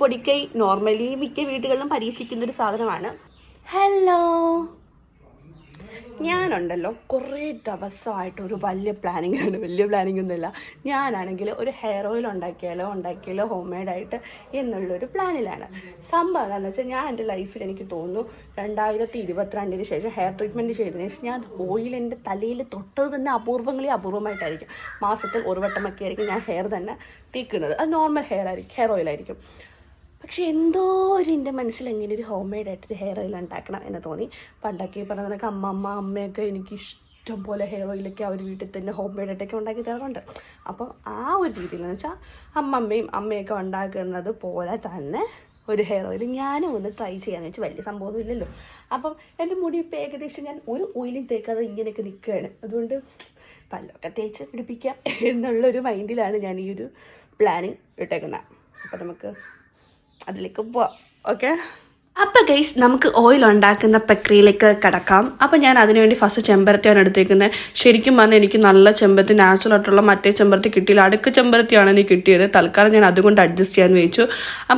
പൊടിക്കൈ normally മിക്ക വീടുകളിലും പരീക്ഷിക്കുന്നൊരു സാധനമാണ്. ഹലോ, ഞാനുണ്ടല്ലോ കുറേ ദിവസമായിട്ട് ഒരു വലിയ പ്ലാനിങ്ങാണ്. വലിയ പ്ലാനിങ് ഒന്നുമില്ല. ഞാനാണെങ്കിൽ ഒരു ഹെയർ ഓയിൽ ഉണ്ടാക്കിയാലോ ഹോം മെയ്ഡായിട്ട് എന്നുള്ളൊരു പ്ലാനിലാണ്. സംഭവം എന്താണെന്ന് വെച്ചാൽ, ഞാൻ എൻ്റെ ലൈഫിൽ എനിക്ക് തോന്നുന്നു 2022 ശേഷം ഹെയർ ട്രീറ്റ്മെൻറ്റ് ചെയ്തതിന് ശേഷം ഞാൻ ഓയിൽ എൻ്റെ തലയിൽ തൊട്ടത് തന്നെ അപൂർവമായിട്ടായിരിക്കും. മാസത്തിൽ ഒരു വട്ടമൊക്കെ ആയിരിക്കും ഞാൻ ഹെയർ തന്നെ തേക്കുന്നത്. അത് നോർമൽ ഹെയർ ഓയിലായിരിക്കും. പക്ഷെ എന്തോ എൻ്റെ മനസ്സിൽ എങ്ങനെ ഒരു ഹോം മെയ്ഡായിട്ടൊരു ഹെയർ ഓയിൽ ഉണ്ടാക്കണം എന്ന് തോന്നി. പണ്ടൊക്കെ പറഞ്ഞ കണക്ക് അമ്മയൊക്കെ എനിക്ക് ഇഷ്ടം പോലെ ഹെയർ ഓയിലൊക്കെ അവർ വീട്ടിൽ തന്നെ ഹോം മെയ്ഡായിട്ടൊക്കെ ഉണ്ടാക്കി തരാറുണ്ട്. അപ്പം ആ ഒരു രീതിയിലെന്ന് വെച്ചാൽ അമ്മയൊക്കെ ഉണ്ടാക്കുന്നത് പോലെ തന്നെ ഒരു ഹെയർ ഓയിൽ ഞാനും ഒന്ന് ട്രൈ ചെയ്യാമെന്ന് വെച്ചാൽ, വലിയ സംഭവമൊന്നും ഇല്ലല്ലോ. അപ്പം എൻ്റെ മുടി ഇപ്പോൾ ഏകദേശം ഞാൻ ഒരു ഓയിലും തേക്കാതെ ഇങ്ങനെയൊക്കെ നിൽക്കുകയാണ്. അതുകൊണ്ട് പല്ലൊക്കെ തേച്ച് പിടിപ്പിക്കാം എന്നുള്ളൊരു മൈൻഡിലാണ് ഞാൻ ഈ ഒരു പ്ലാനിങ് ഇട്ടേക്കുന്നത്. അപ്പം നമുക്ക് അതിലേക്ക് പോവാം. ഓക്കെ, അപ്പോൾ ഗൈസ് നമുക്ക് ഓയിൽ ഉണ്ടാക്കുന്ന പ്രക്രിയയിലേക്ക് കിടക്കാം. അപ്പോൾ ഞാൻ അതിനുവേണ്ടി ഫസ്റ്റ് ചെമ്പരത്തിയാണ് എടുത്തേക്കുന്നത്. ശരിക്കും പറഞ്ഞാൽ എനിക്ക് നല്ല ചെമ്പരത്തി, നാച്ചുറൽ ആയിട്ടുള്ള മറ്റേ ചെമ്പരത്തി കിട്ടിയില്ല. അടുക്ക് ചെമ്പരത്തിയാണ് എനിക്ക് കിട്ടിയത്. തൽക്കാലം ഞാൻ അതുകൊണ്ട് അഡ്ജസ്റ്റ് ചെയ്യാൻ വെച്ചു.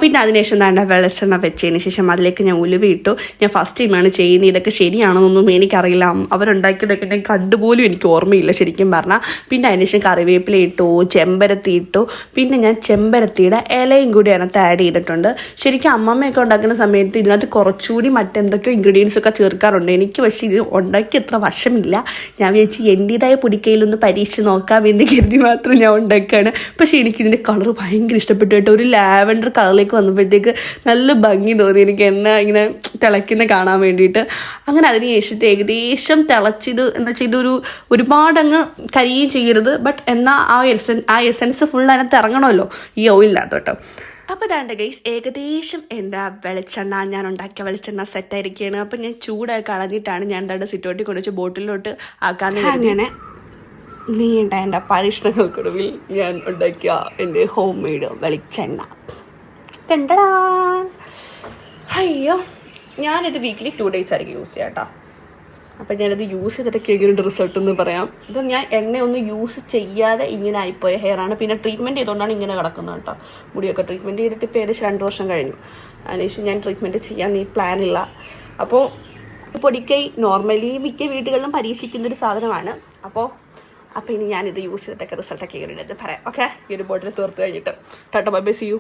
പിന്നെ അതിനുശേഷം വേണ്ട വെളിച്ചെണ്ണ വെച്ചതിന് ശേഷം അതിലേക്ക് ഞാൻ ഉലുവ ഇട്ടു. ഞാൻ ഫസ്റ്റ് ടൈമാണ് ചെയ്യുന്നത്. ഇതൊക്കെ ശരിയാണെന്നൊന്നും എനിക്കറിയില്ല. അവരുണ്ടാക്കിയതൊക്കെ ഞാൻ കണ്ടുപോലും എനിക്ക് ഓർമ്മയില്ല ശരിക്കും പറഞ്ഞാൽ. പിന്നെ അതിനുശേഷം കറിവേപ്പില ഇട്ടു, ചെമ്പരത്തി ഇട്ടു. പിന്നെ ഞാൻ ചെമ്പരത്തിയുടെ ഇലയും കൂടി അതിനകത്ത് ആഡ് ചെയ്തിട്ടുണ്ട്. ശരിക്കും അമ്മമ്മയൊക്കെ ഉണ്ടാക്കുന്ന സമയത്ത് ഇതിനകത്ത് കുറച്ചുകൂടി മറ്റെന്തൊക്കെയോ ഇൻഗ്രീഡിയൻസ് ഒക്കെ ചേർക്കാറുണ്ട്. എനിക്ക് പക്ഷേ ഇത് ഉണ്ടാക്കി അത്ര വശമില്ല. ഞാൻ വിചാരിച്ച് എൻ്റേതായ പൊടിക്കയിലൊന്ന് പരീക്ഷിച്ച് നോക്കാമെന്ന് കരുതി മാത്രം ഞാൻ ഉണ്ടാക്കുകയാണ്. പക്ഷേ എനിക്കിതിൻ്റെ കളർ ഭയങ്കര ഇഷ്ടപ്പെട്ടു കേട്ടോ. ഒരു ലാവൻഡർ കളറിലേക്ക് വന്നപ്പോഴത്തേക്ക് നല്ല ഭംഗി തോന്നി എനിക്ക്, എണ്ണ ഇങ്ങനെ തിളയ്ക്കുന്ന കാണാൻ വേണ്ടിയിട്ട്. അങ്ങനെ അതിന് ശേഷത്തെ ഏകദേശം തിളച്ചിത് എന്ന് വെച്ചാൽ ഇതൊരു ഒരുപാടങ്ങ് കരിയും ചെയ്യരുത്. ബട്ട് എന്നാൽ ആ എസൻസ് ഫുൾ അതിനകത്ത് ഇറങ്ങണമല്ലോ ഈ ഓയിലിനകത്ത് കേട്ടോ. അപ്പോൾ ഇതാണ്ട് ഗൈസ്, ഏകദേശം എൻ്റെ വെളിച്ചെണ്ണ, ഞാൻ ഉണ്ടാക്കിയ വെളിച്ചെണ്ണ സെറ്റായിരിക്കുകയാണ്. അപ്പം ഞാൻ ചൂടായി കളഞ്ഞിട്ടാണ് ഞാൻ എന്താണ്ട് സിറ്റോട്ടിൽ കൊണ്ടുവച്ച് ബോട്ടിലോട്ട് ആക്കാമെന്ന്. അങ്ങനെ നീണ്ട എൻ്റെ പരീക്ഷണങ്ങൾക്കൊടുവിൽ ഞാൻ ഉണ്ടാക്കിയ എൻ്റെ ഹോം മെയ്ഡ് വെളിച്ചെണ്ണ കണ്ടടാ. അയ്യോ, ഞാനിത് വീക്കിലി 2 days ആയിരിക്കും യൂസ് ചെയ്യാം കേട്ടോ. അപ്പം ഞാനത് യൂസ് ചെയ്തിട്ടൊക്കെ എങ്ങനെയുണ്ട് റിസൾട്ട് എന്ന് പറയാം. ഇത് ഞാൻ എണ്ണയൊന്നും യൂസ് ചെയ്യാതെ ഇങ്ങനെ ആയിപ്പോയ ഹെയറാണ്. പിന്നെ ട്രീറ്റ്മെൻറ്റ് ചെയ്തുകൊണ്ടാണ് ഇങ്ങനെ കിടക്കുന്നത് കേട്ടോ. മുടിയൊക്കെ ട്രീറ്റ്മെൻറ്റ് ചെയ്തിട്ട് ഇപ്പോൾ ഏകദേശം 2 വർഷം കഴിഞ്ഞു. അതിനുശേഷം ഞാൻ ട്രീറ്റ്മെൻറ്റ് ചെയ്യാൻ പ്ലാനില്ല. അപ്പോൾ പൊടിക്കൈ നോർമലി മിക്ക വീടുകളിലും പരീക്ഷിക്കുന്നൊരു സാധനമാണ്. അപ്പോൾ ഇനി ഞാനിത് യൂസ് ചെയ്തിട്ടൊക്കെ റിസൾട്ടൊക്കെ എങ്ങനെയുണ്ട് പറയാം. ഓക്കെ, ഈ ഒരു ബോട്ടിൽ തീർത്ത് കഴിഞ്ഞിട്ട് tata bye bye, see U.